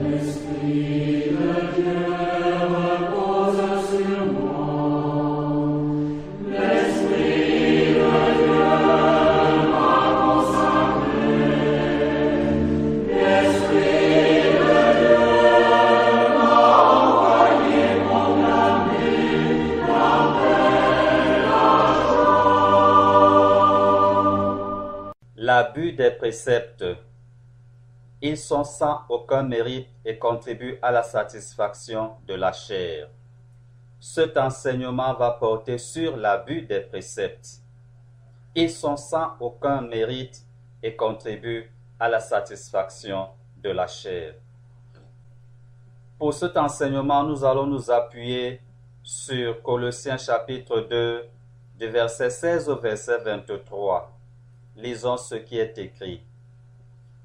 L'Esprit de Dieu repose sur moi. L'Esprit de Dieu m'a consacré. L'Esprit de Dieu m'a envoyé proclamer la paix, la joie. L'abus des préceptes. Ils sont sans aucun mérite et contribuent à la satisfaction de la chair. Cet enseignement va porter sur l'abus des préceptes. Ils sont sans aucun mérite et contribuent à la satisfaction de la chair. Pour cet enseignement, nous allons nous appuyer sur Colossiens chapitre 2, du verset 16 au verset 23. Lisons ce qui est écrit.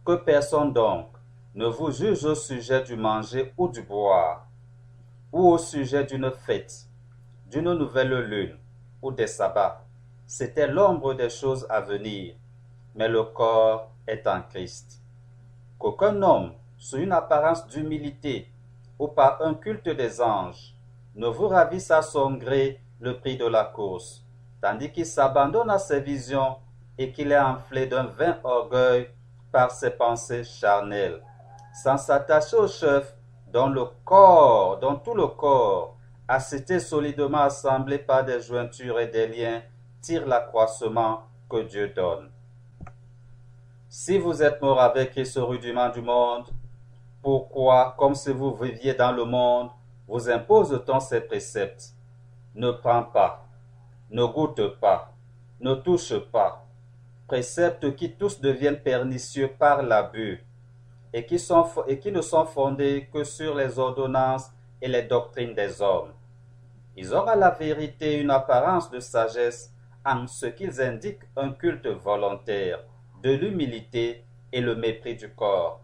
Que personne donc ne vous juge au sujet du manger ou du boire, ou au sujet d'une fête, d'une nouvelle lune ou des sabbats. C'était l'ombre des choses à venir, mais le corps est en Christ. Qu'aucun homme, sous une apparence d'humilité ou par un culte des anges, ne vous ravisse à son gré le prix de la course, tandis qu'il s'abandonne à ses visions et qu'il est enflé d'un vain orgueil par ses pensées charnelles, sans s'attacher au chef dont tout le corps, assez solidement assemblé par des jointures et des liens, tire l'accroissement que Dieu donne. Si vous êtes mort avec Christ au rudiment du monde, pourquoi, comme si vous viviez dans le monde, vous impose-t-on ces préceptes? Ne prends pas, ne goûte pas, ne touche pas. Préceptes qui tous deviennent pernicieux par l'abus et qui ne sont fondés que sur les ordonnances et les doctrines des hommes. Ils ont à la vérité une apparence de sagesse en ce qu'ils indiquent un culte volontaire, de l'humilité et le mépris du corps.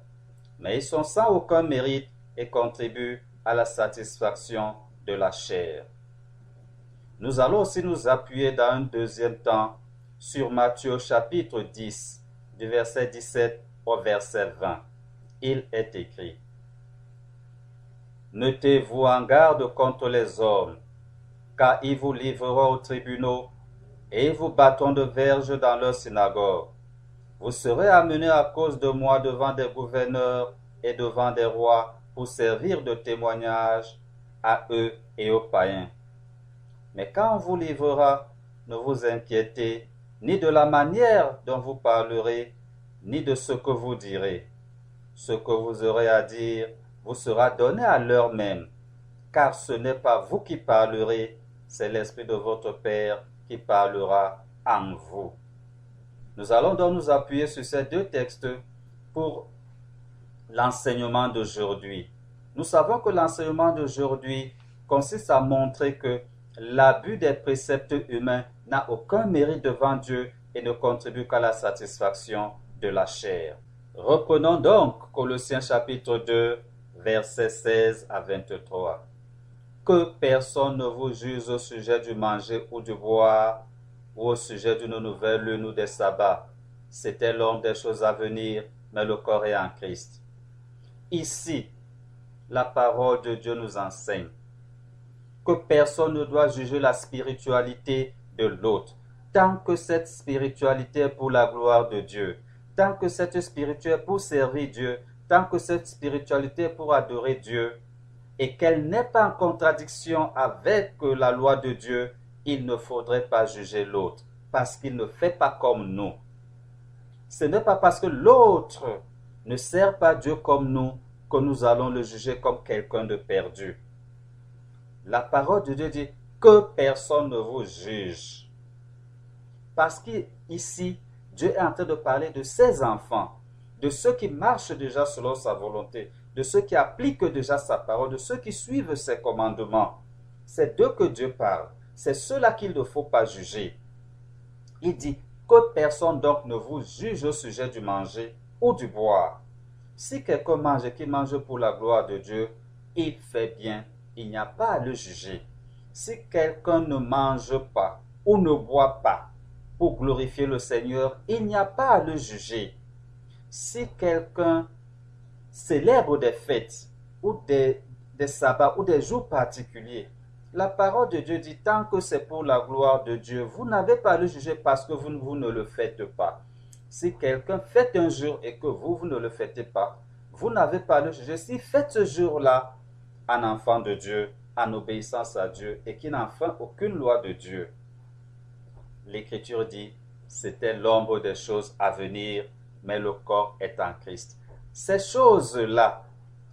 Mais ils sont sans aucun mérite et contribuent à la satisfaction de la chair. Nous allons aussi nous appuyer dans un deuxième temps sur Matthieu chapitre 10, du verset 17 au verset 20. Il est écrit: Mettez-vous en garde contre les hommes, car ils vous livreront aux tribunaux et ils vous battront de verges dans leurs synagogues. Vous serez amenés à cause de moi devant des gouverneurs et devant des rois pour servir de témoignage à eux et aux païens. Mais quand on vous livrera, ne vous inquiétez ni de la manière dont vous parlerez, ni de ce que vous direz. Ce que vous aurez à dire vous sera donné à l'heure même, car ce n'est pas vous qui parlerez, c'est l'Esprit de votre Père qui parlera en vous. Nous allons donc nous appuyer sur ces deux textes pour l'enseignement d'aujourd'hui. Nous savons que l'enseignement d'aujourd'hui consiste à montrer que l'abus des préceptes humains n'a aucun mérite devant Dieu et ne contribue qu'à la satisfaction de la chair. Reprenons donc Colossiens chapitre 2, versets 16 à 23. Que personne ne vous juge au sujet du manger ou du boire, ou au sujet d'une nouvelle lune ou des sabbats. C'était l'ombre des choses à venir, mais le corps est en Christ. Ici, la parole de Dieu nous enseigne que personne ne doit juger la spiritualité de l'autre, tant que cette spiritualité est pour la gloire de Dieu, tant que cette spiritualité est pour servir Dieu, tant que cette spiritualité est pour adorer Dieu, et qu'elle n'est pas en contradiction avec la loi de Dieu, il ne faudrait pas juger l'autre, parce qu'il ne fait pas comme nous. Ce n'est pas parce que l'autre ne sert pas Dieu comme nous que nous allons le juger comme quelqu'un de perdu. La parole de Dieu dit que personne ne vous juge. Parce qu'ici, Dieu est en train de parler de ses enfants, de ceux qui marchent déjà selon sa volonté, de ceux qui appliquent déjà sa parole, de ceux qui suivent ses commandements. C'est d'eux que Dieu parle. C'est ceux-là qu'il ne faut pas juger. Il dit que personne donc ne vous juge au sujet du manger ou du boire. Si quelqu'un mange et qu'il mange pour la gloire de Dieu, il fait bien, il n'y a pas à le juger. Si quelqu'un ne mange pas ou ne boit pas pour glorifier le Seigneur, il n'y a pas à le juger. Si quelqu'un célèbre des fêtes ou des sabbats ou des jours particuliers, la parole de Dieu dit, tant que c'est pour la gloire de Dieu, vous n'avez pas à le juger parce que vous ne le faites pas. Si quelqu'un fait un jour et que vous ne le faites pas, vous n'avez pas à le juger. Si faites ce jour-là en enfant de Dieu, en obéissance à Dieu et qui n'enfreint aucune loi de Dieu. L'Écriture dit, c'était l'ombre des choses à venir, mais le corps est en Christ. Ces choses-là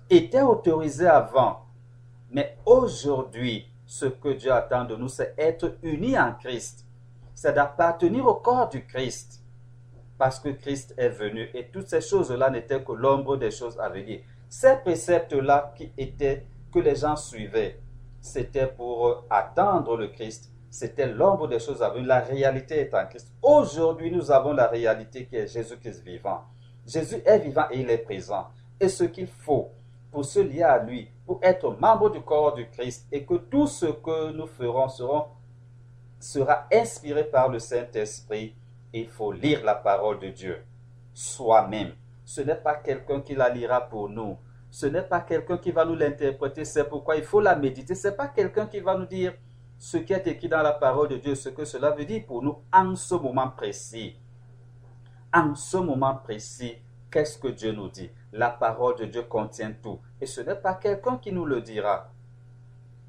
étaient autorisées avant, mais aujourd'hui, ce que Dieu attend de nous, c'est être unis en Christ. C'est d'appartenir au corps du Christ. Parce que Christ est venu et toutes ces choses-là n'étaient que l'ombre des choses à venir. Ces préceptes-là que les gens suivaient, c'était pour attendre le Christ. C'était l'ombre des choses à venir. La réalité est en Christ. Aujourd'hui, nous avons la réalité qui est Jésus-Christ vivant. Jésus est vivant et il est présent. Et ce qu'il faut pour se lier à lui, pour être membre du corps du Christ et que tout ce que nous ferons sera inspiré par le Saint-Esprit, il faut lire la parole de Dieu soi-même. Ce n'est pas quelqu'un qui la lira pour nous. Ce n'est pas quelqu'un qui va nous l'interpréter. C'est pourquoi il faut la méditer. Ce n'est pas quelqu'un qui va nous dire ce qui est écrit dans la parole de Dieu, ce que cela veut dire pour nous en ce moment précis. En ce moment précis, qu'est-ce que Dieu nous dit? La parole de Dieu contient tout. Et ce n'est pas quelqu'un qui nous le dira.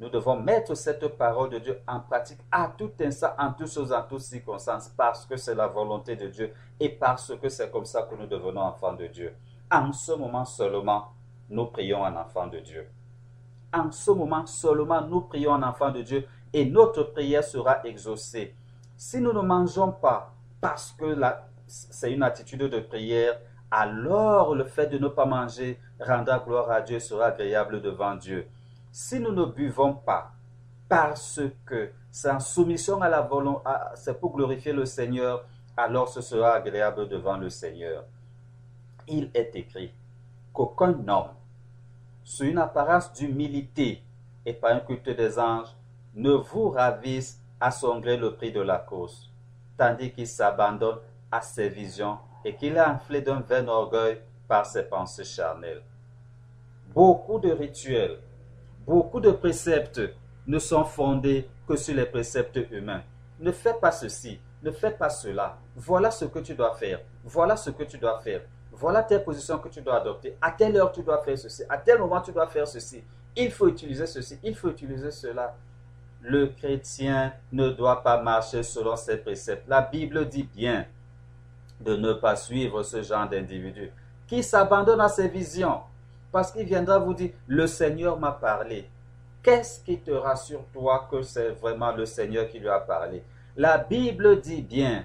Nous devons mettre cette parole de Dieu en pratique à tout instant, en toutes choses, en toutes circonstances, parce que c'est la volonté de Dieu et parce que c'est comme ça que nous devenons enfants de Dieu. En ce moment seulement, nous prions en enfant de Dieu. En ce moment seulement, nous prions en enfant de Dieu et notre prière sera exaucée. Si nous ne mangeons pas parce que c'est une attitude de prière, alors le fait de ne pas manger rendra gloire à Dieu, sera agréable devant Dieu. Si nous ne buvons pas parce que c'est en soumission à la volonté, c'est pour glorifier le Seigneur, alors ce sera agréable devant le Seigneur. Il est écrit qu'aucun homme, sous une apparence d'humilité et par un culte des anges, ne vous ravisse à son gré le prix de la course, tandis qu'il s'abandonne à ses visions et qu'il est enflé d'un vain orgueil par ses pensées charnelles. Beaucoup de rituels, beaucoup de préceptes ne sont fondés que sur les préceptes humains. Ne fais pas ceci, ne fais pas cela. Voilà ce que tu dois faire. Voilà ce que tu dois faire. Voilà telle position que tu dois adopter. À telle heure, tu dois faire ceci. À tel moment, tu dois faire ceci. Il faut utiliser ceci. Il faut utiliser cela. Le chrétien ne doit pas marcher selon ces préceptes. La Bible dit bien de ne pas suivre ce genre d'individu qui s'abandonne à ses visions. Parce qu'il viendra vous dire, le Seigneur m'a parlé. Qu'est-ce qui te rassure toi que c'est vraiment le Seigneur qui lui a parlé? La Bible dit bien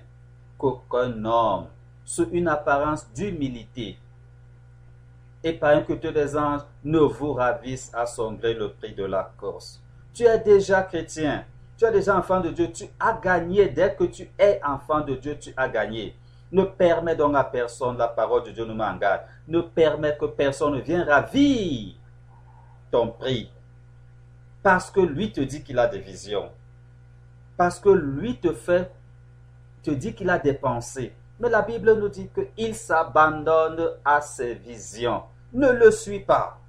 qu'aucun homme, sous une apparence d'humilité et par un culte des anges, ne vous ravisse à son gré le prix de la course. Tu es déjà chrétien, tu es déjà enfant de Dieu, tu as gagné. Dès que tu es enfant de Dieu, tu as gagné. Ne permets donc à personne, la parole de Dieu nous met en garde, ne permets que personne ne vienne ravir ton prix. Parce que lui te dit qu'il a des visions. Parce que lui te dit qu'il a des pensées. Mais la Bible nous dit qu'il s'abandonne à ses visions. Ne le suis pas.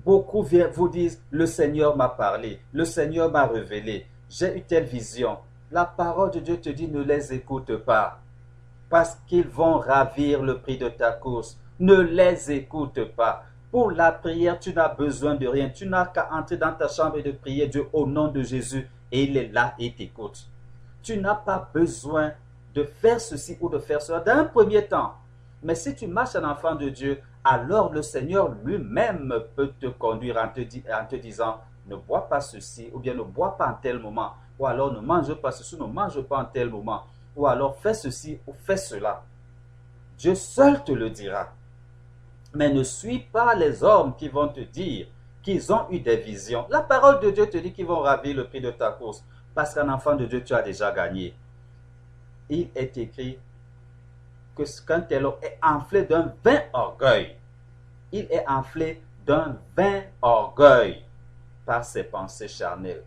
Beaucoup vous disent, le Seigneur m'a parlé, le Seigneur m'a révélé, j'ai eu telle vision. La parole de Dieu te dit, ne les écoute pas. Parce qu'ils vont ravir le prix de ta course. Ne les écoute pas. Pour la prière, tu n'as besoin de rien. Tu n'as qu'à entrer dans ta chambre et de prier Dieu au nom de Jésus. Et il est là et t'écoute. Tu n'as pas besoin de faire ceci ou de faire cela dans un premier temps. Mais si tu marches en enfant de Dieu, alors le Seigneur lui-même peut te conduire en te disant, ne bois pas ceci, ou bien ne bois pas en tel moment, ou alors ne mange pas ceci, ne mange pas en tel moment, ou alors fais ceci ou fais cela. Dieu seul te le dira. Mais ne suis pas les hommes qui vont te dire qu'ils ont eu des visions. La parole de Dieu te dit qu'ils vont ravir le prix de ta course, parce qu'un enfant de Dieu, tu as déjà gagné. Il est écrit que qu'un tel homme est enflé d'un vain orgueil. Il est enflé d'un vain orgueil par ses pensées charnelles.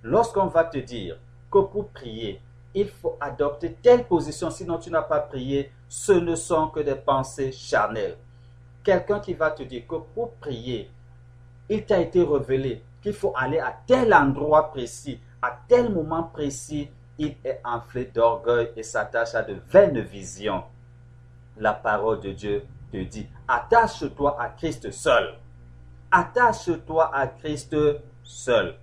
Lorsqu'on va te dire que pour prier, il faut adopter telle position, sinon tu n'as pas prié, ce ne sont que des pensées charnelles. quelqu'un qui va te dire que pour prier, il t'a été révélé qu'il faut aller à tel endroit précis, à tel moment précis, il est enflé d'orgueil et s'attache à de vaines visions. La parole de Dieu te dit, attache-toi à Christ seul. Attache-toi à Christ seul.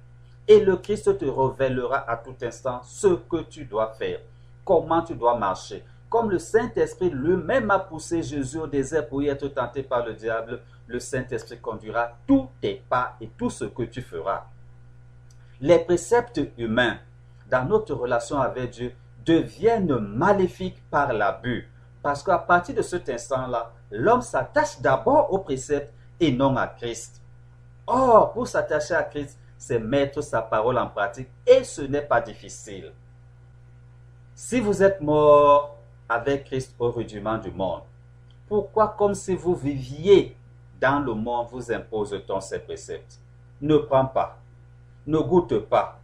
Et le Christ te révélera à tout instant ce que tu dois faire, comment tu dois marcher. Comme le Saint-Esprit lui-même a poussé Jésus au désert pour y être tenté par le diable, le Saint-Esprit conduira tous tes pas et tout ce que tu feras. Les préceptes humains dans notre relation avec Dieu deviennent maléfiques par l'abus. Parce qu'à partir de cet instant-là, l'homme s'attache d'abord aux préceptes et non à Christ. Or, pour s'attacher à Christ, c'est mettre sa parole en pratique et ce n'est pas difficile. Si vous êtes mort avec Christ au rudiment du monde, pourquoi, comme si vous viviez dans le monde, vous impose-t-on ces préceptes? Ne prends pas, ne goûte pas,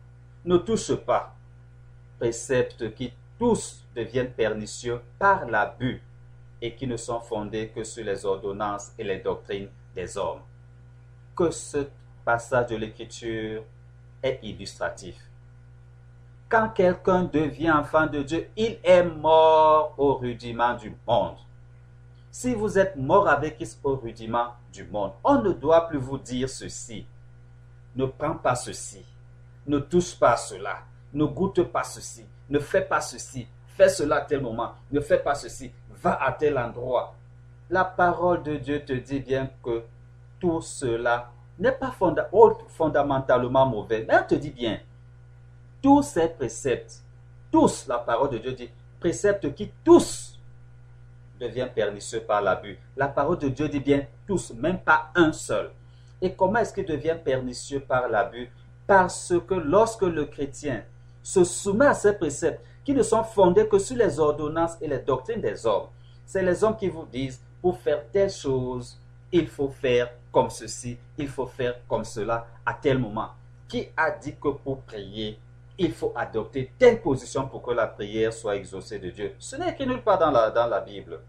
ne touche pas. Préceptes qui tous deviennent pernicieux par l'abus et qui ne sont fondés que sur les ordonnances et les doctrines des hommes. Que ce passage de l'Écriture est illustratif. Quand quelqu'un devient enfant de Dieu, il est mort au rudiment du monde. Si vous êtes mort avec Christ au rudiment du monde, on ne doit plus vous dire ceci. Ne prends pas ceci. Ne touche pas cela. Ne goûte pas ceci. Ne fais pas ceci. Fais cela à tel moment. Ne fais pas ceci. Va à tel endroit. La parole de Dieu te dit bien que tout cela n'est pas fondamentalement mauvais. Mais elle te dit bien, tous ces préceptes, tous, la parole de Dieu dit, préceptes qui tous deviennent pernicieux par l'abus. La parole de Dieu dit bien tous, même pas un seul. Et comment est-ce qu'ils deviennent pernicieux par l'abus? Parce que lorsque le chrétien se soumet à ces préceptes qui ne sont fondés que sur les ordonnances et les doctrines des hommes, c'est les hommes qui vous disent, pour faire telle chose, il faut faire comme ceci, il faut faire comme cela, à tel moment. Qui a dit que pour prier, il faut adopter telle position pour que la prière soit exaucée de Dieu? Ce n'est écrit nulle part dans la Bible.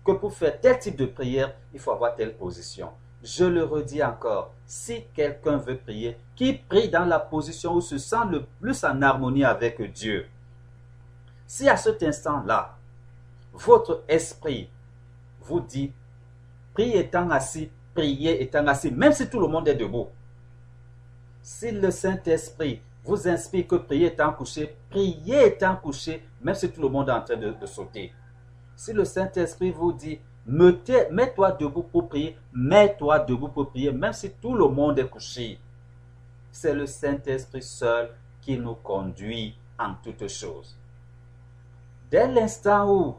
Que pour faire tel type de prière, il faut avoir telle position. Je le redis encore, si quelqu'un veut prier, qui prie dans la position où se sent le plus en harmonie avec Dieu. Si à cet instant-là, votre esprit vous dit, prie étant assis, priez étant assis, même si tout le monde est debout. Si le Saint-Esprit vous inspire que prier étant couché, priez étant couché, même si tout le monde est en train de sauter. Si le Saint-Esprit vous dit, mets-toi debout pour prier, mets-toi debout pour prier, même si tout le monde est couché. C'est le Saint-Esprit seul qui nous conduit en toutes choses. Dès l'instant où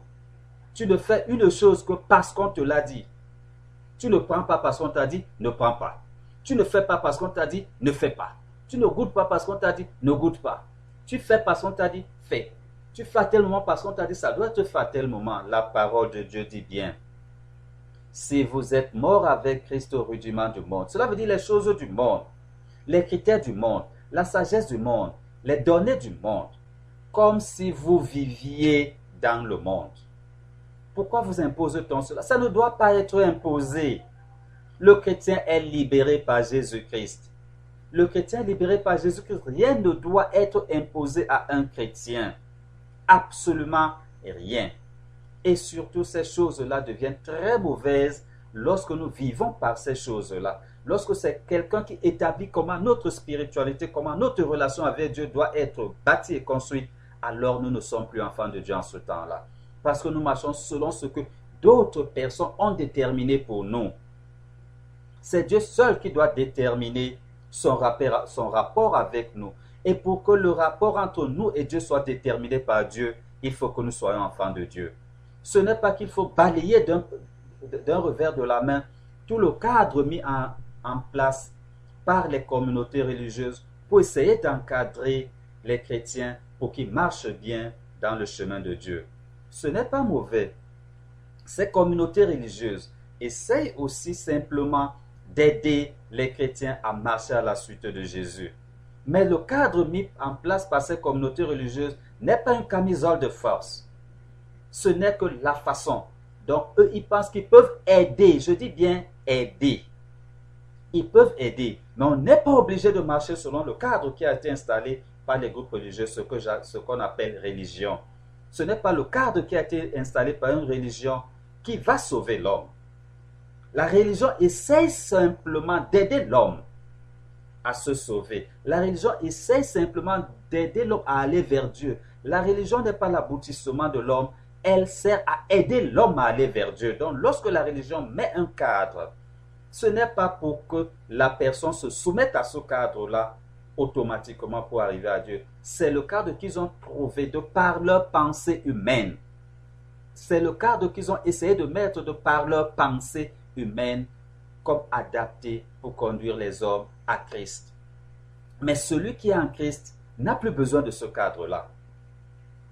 tu ne fais une chose que parce qu'on te l'a dit, tu ne prends pas parce qu'on t'a dit, ne prends pas. Tu ne fais pas parce qu'on t'a dit, ne fais pas. Tu ne goûtes pas parce qu'on t'a dit, ne goûte pas. Tu fais parce qu'on t'a dit, fais. Tu fais à tel moment parce qu'on t'a dit, ça doit te faire à tel moment. La parole de Dieu dit bien. Si vous êtes mort avec Christ au rudiment du monde, cela veut dire les choses du monde, les critères du monde, la sagesse du monde, les données du monde, comme si vous viviez dans le monde. Pourquoi vous impose-t-on cela? Ça ne doit pas être imposé. Le chrétien est libéré par Jésus-Christ. Le chrétien est libéré par Jésus-Christ. Rien ne doit être imposé à un chrétien. Absolument rien. Et surtout, ces choses-là deviennent très mauvaises lorsque nous vivons par ces choses-là. Lorsque c'est quelqu'un qui établit comment notre spiritualité, comment notre relation avec Dieu doit être bâtie et construite, alors nous ne sommes plus enfants de Dieu en ce temps-là. Parce que nous marchons selon ce que d'autres personnes ont déterminé pour nous. C'est Dieu seul qui doit déterminer son rapport avec nous. Et pour que le rapport entre nous et Dieu soit déterminé par Dieu, il faut que nous soyons enfants de Dieu. Ce n'est pas qu'il faut balayer d'un revers de la main tout le cadre mis en place par les communautés religieuses pour essayer d'encadrer les chrétiens pour qu'ils marchent bien dans le chemin de Dieu. Ce n'est pas mauvais. Ces communautés religieuses essayent aussi simplement d'aider les chrétiens à marcher à la suite de Jésus. Mais le cadre mis en place par ces communautés religieuses n'est pas une camisole de force. Ce n'est que la façon Donc, eux, ils pensent qu'ils peuvent aider. Je dis bien aider. Ils peuvent aider. Mais on n'est pas obligé de marcher selon le cadre qui a été installé par les groupes religieux, ce qu'on appelle religion. Ce n'est pas le cadre qui a été installé par une religion qui va sauver l'homme. La religion essaye simplement d'aider l'homme à se sauver. La religion essaye simplement d'aider l'homme à aller vers Dieu. La religion n'est pas l'aboutissement de l'homme, elle sert à aider l'homme à aller vers Dieu. Donc lorsque la religion met un cadre, ce n'est pas pour que la personne se soumette à ce cadre-là automatiquement pour arriver à Dieu. C'est le cadre qu'ils ont trouvé de par leur pensée humaine. C'est le cadre qu'ils ont essayé de mettre de par leur pensée humaine comme adapté pour conduire les hommes à Christ. Mais celui qui est en Christ n'a plus besoin de ce cadre-là.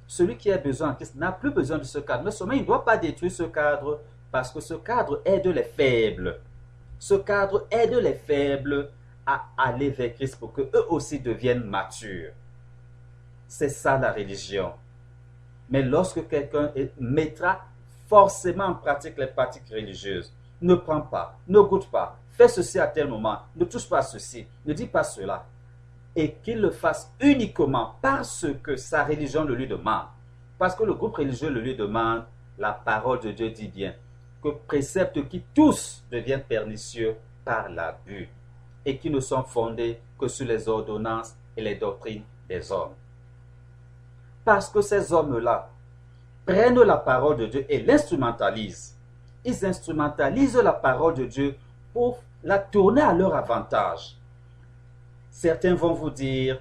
Celui qui a besoin en Christ n'a plus besoin de ce cadre. Mais seulement il ne doit pas détruire ce cadre parce que ce cadre aide les faibles. Ce cadre aide les faibles à aller vers Christ pour qu'eux aussi deviennent matures. C'est ça la religion. Mais lorsque quelqu'un mettra forcément en pratique les pratiques religieuses, ne prends pas, ne goûte pas, fais ceci à tel moment, ne touche pas à ceci, ne dis pas cela, et qu'il le fasse uniquement parce que sa religion le lui demande, parce que le groupe religieux le lui demande, la parole de Dieu dit bien que préceptes qui tous deviennent pernicieux par l'abus et qui ne sont fondés que sur les ordonnances et les doctrines des hommes. Parce que ces hommes-là prennent la parole de Dieu et l'instrumentalisent. Ils instrumentalisent la parole de Dieu pour la tourner à leur avantage. Certains vont vous dire,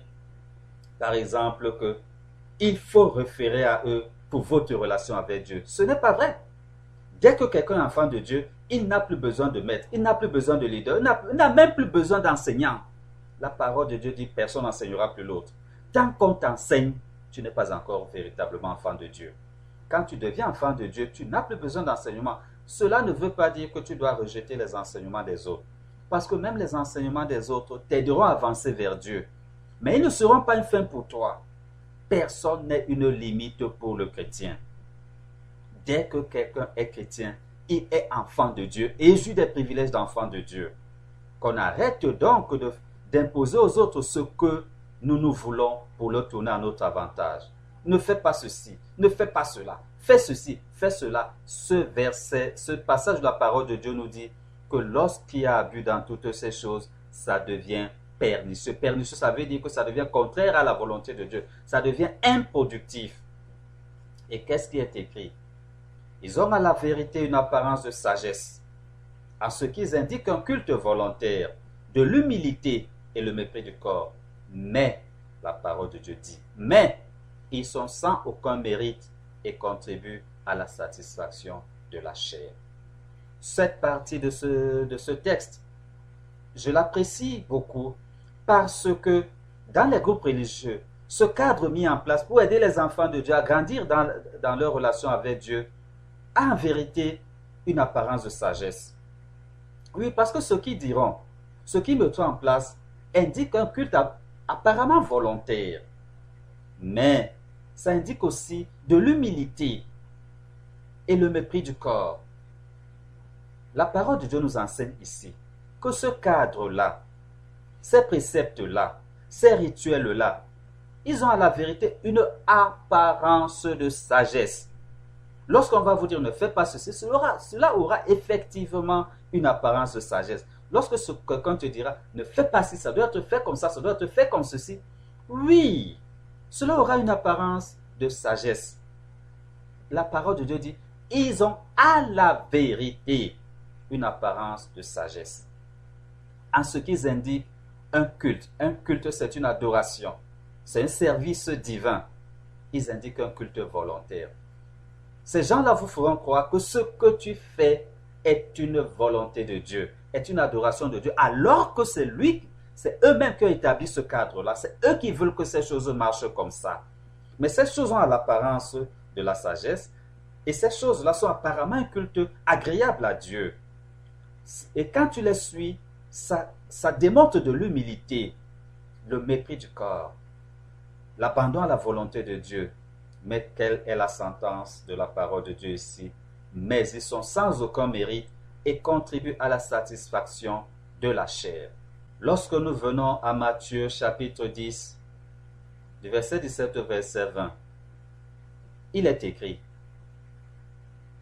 par exemple, qu'il faut référer à eux pour votre relation avec Dieu. Ce n'est pas vrai. Dès que quelqu'un est enfant de Dieu, il n'a plus besoin de maître, il n'a plus besoin de leader, il n'a même plus besoin d'enseignant. La parole de Dieu dit personne n'enseignera plus l'autre. Tant qu'on t'enseigne, tu n'es pas encore véritablement enfant de Dieu. Quand tu deviens enfant de Dieu, tu n'as plus besoin d'enseignement. Cela ne veut pas dire que tu dois rejeter les enseignements des autres. Parce que même les enseignements des autres t'aideront à avancer vers Dieu. Mais ils ne seront pas une fin pour toi. Personne n'est une limite pour le chrétien. Dès que quelqu'un est chrétien, il est enfant de Dieu et jouit des privilèges d'enfant de Dieu. Qu'on arrête donc d'imposer aux autres ce que nous voulons pour le tourner à notre avantage. Ne fais pas ceci, ne fais pas cela, fais ceci, fais cela. Ce verset, ce passage de la parole de Dieu nous dit que lorsqu'il y a abus dans toutes ces choses, ça devient pernicieux. Pernicieux, ça veut dire que ça devient contraire à la volonté de Dieu. Ça devient improductif. Et qu'est-ce qui est écrit? Ils ont à la vérité une apparence de sagesse, en ce qu'ils indiquent un culte volontaire, de l'humilité et le mépris du corps. Mais, la parole de Dieu dit, mais ils sont sans aucun mérite et contribuent à la satisfaction de la chair. Cette partie de ce texte, je l'apprécie beaucoup parce que dans les groupes religieux, ce cadre mis en place pour aider les enfants de Dieu à grandir dans leur relation avec Dieu a en vérité une apparence de sagesse. Oui, parce que ceux qui diront, ceux qui mettront en place, indiquent un culte apparemment volontaire. Mais ça indique aussi de l'humilité et le mépris du corps. La parole de Dieu nous enseigne ici que ce cadre-là, ces préceptes-là, ces rituels-là, ils ont à la vérité une apparence de sagesse. Lorsqu'on va vous dire ne fais pas ceci, cela aura effectivement une apparence de sagesse. Lorsque quelqu'un te dira ne fais pas ci, ça doit être fait comme ça doit être fait comme ceci, oui, cela aura une apparence de sagesse. La parole de Dieu dit ils ont à la vérité une apparence de sagesse. En ce qu'ils indiquent un culte. Un culte, c'est une adoration. C'est un service divin. Ils indiquent un culte volontaire. Ces gens-là vous feront croire que ce que tu fais est une volonté de Dieu, est une adoration de Dieu, alors que c'est eux-mêmes qui ont établi ce cadre-là. C'est eux qui veulent que ces choses marchent comme ça. Mais ces choses ont l'apparence de la sagesse et ces choses-là sont apparemment un culte agréable à Dieu. Et quand tu les suis, ça démontre de l'humilité, le mépris du corps, l'abandon à la volonté de Dieu. Mais quelle est la sentence de la parole de Dieu ici? mais ils sont sans aucun mérite et contribuent à la satisfaction de la chair. Lorsque nous venons à Matthieu chapitre 10, du verset 17 au verset 20, il est écrit: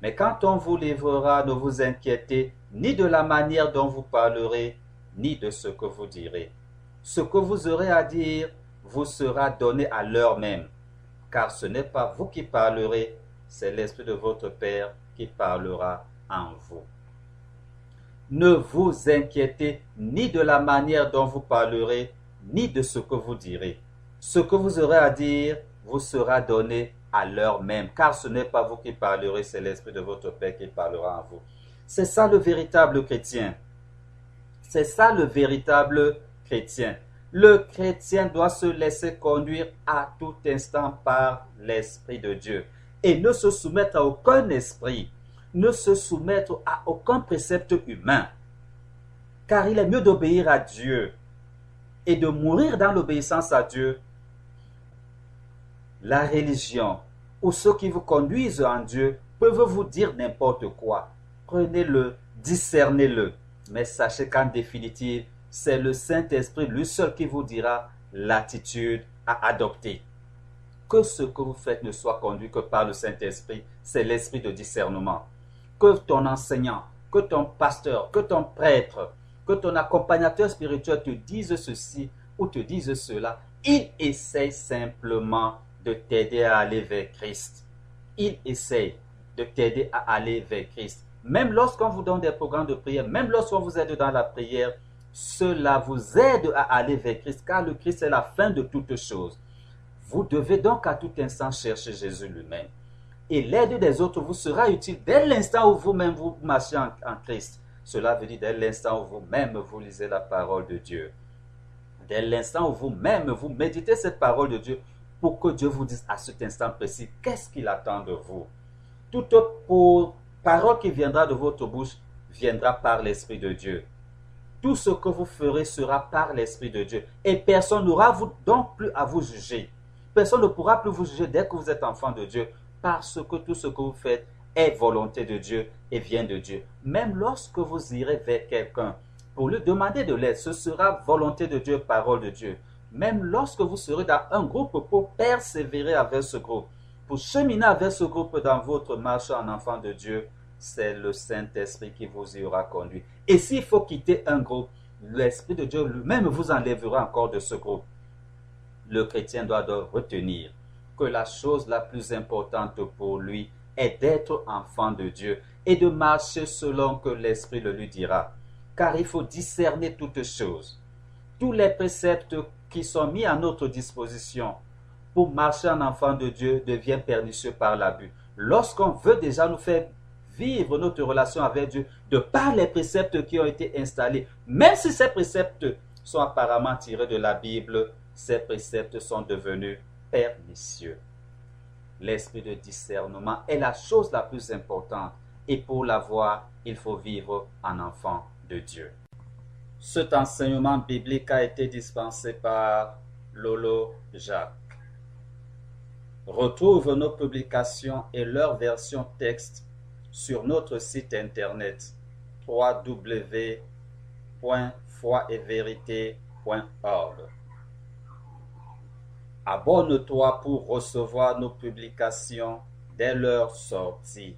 mais quand on vous livrera, ne vous inquiétez ni de la manière dont vous parlerez, ni de ce que vous direz. Ce que vous aurez à dire vous sera donné à l'heure même, car ce n'est pas vous qui parlerez, c'est l'Esprit de votre Père qui parlera en vous. Ne vous inquiétez ni de la manière dont vous parlerez, ni de ce que vous direz. Ce que vous aurez à dire vous sera donné à l'heure même, car ce n'est pas vous qui parlerez, c'est l'Esprit de votre Père qui parlera en vous. C'est ça le véritable chrétien. C'est ça le véritable chrétien. Le chrétien doit se laisser conduire à tout instant par l'Esprit de Dieu et ne se soumettre à aucun esprit, ne se soumettre à aucun précepte humain, car il est mieux d'obéir à Dieu et de mourir dans l'obéissance à Dieu. La religion ou ceux qui vous conduisent en Dieu peuvent vous dire n'importe quoi. Prenez-le, discernez-le, mais sachez qu'en définitive, c'est le Saint-Esprit lui seul qui vous dira l'attitude à adopter. Que ce que vous faites ne soit conduit que par le Saint-Esprit, c'est l'esprit de discernement. Que ton enseignant, que ton pasteur, que ton prêtre, que ton accompagnateur spirituel te dise ceci ou te dise cela, il essaye simplement de t'aider à aller vers Christ. Il essaye de t'aider à aller vers Christ. Même lorsqu'on vous donne des programmes de prière, même lorsqu'on vous aide dans la prière, cela vous aide à aller vers Christ, car le Christ est la fin de toutes choses. Vous devez donc à tout instant chercher Jésus lui-même. Et l'aide des autres vous sera utile dès l'instant où vous-même vous marchez en Christ. Cela veut dire dès l'instant où vous-même vous lisez la parole de Dieu. Dès l'instant où vous-même vous méditez cette parole de Dieu pour que Dieu vous dise à cet instant précis qu'est-ce qu'il attend de vous. Toute parole qui viendra de votre bouche viendra par l'Esprit de Dieu. Tout ce que vous ferez sera par l'Esprit de Dieu. Et personne n'aura donc plus à vous juger. Personne ne pourra plus vous juger dès que vous êtes enfant de Dieu, parce que tout ce que vous faites est volonté de Dieu et vient de Dieu. Même lorsque vous irez vers quelqu'un pour lui demander de l'aide, ce sera volonté de Dieu, parole de Dieu. Même lorsque vous serez dans un groupe pour persévérer avec ce groupe, pour cheminer avec ce groupe dans votre marche en enfant de Dieu, c'est le Saint-Esprit qui vous y aura conduit. Et s'il faut quitter un groupe, l'Esprit de Dieu lui-même vous enlèvera encore de ce groupe. Le chrétien doit donc retenir que la chose la plus importante pour lui est d'être enfant de Dieu et de marcher selon que l'Esprit le lui dira. Car il faut discerner toutes choses. Tous les préceptes qui sont mis à notre disposition pour marcher en enfant de Dieu deviennent pernicieux par l'abus. Lorsqu'on veut déjà nous faire vivre notre relation avec Dieu de par les préceptes qui ont été installés, même si ces préceptes sont apparemment tirés de la Bible, ces préceptes sont devenus pernicieux. L'esprit de discernement est la chose la plus importante et pour l'avoir, il faut vivre en enfant de Dieu. Cet enseignement biblique a été dispensé par Lolo Jacques. Retrouve nos publications et leur version texte sur notre site internet www.foietverité.org. Abonne-toi pour recevoir nos publications dès leur sortie.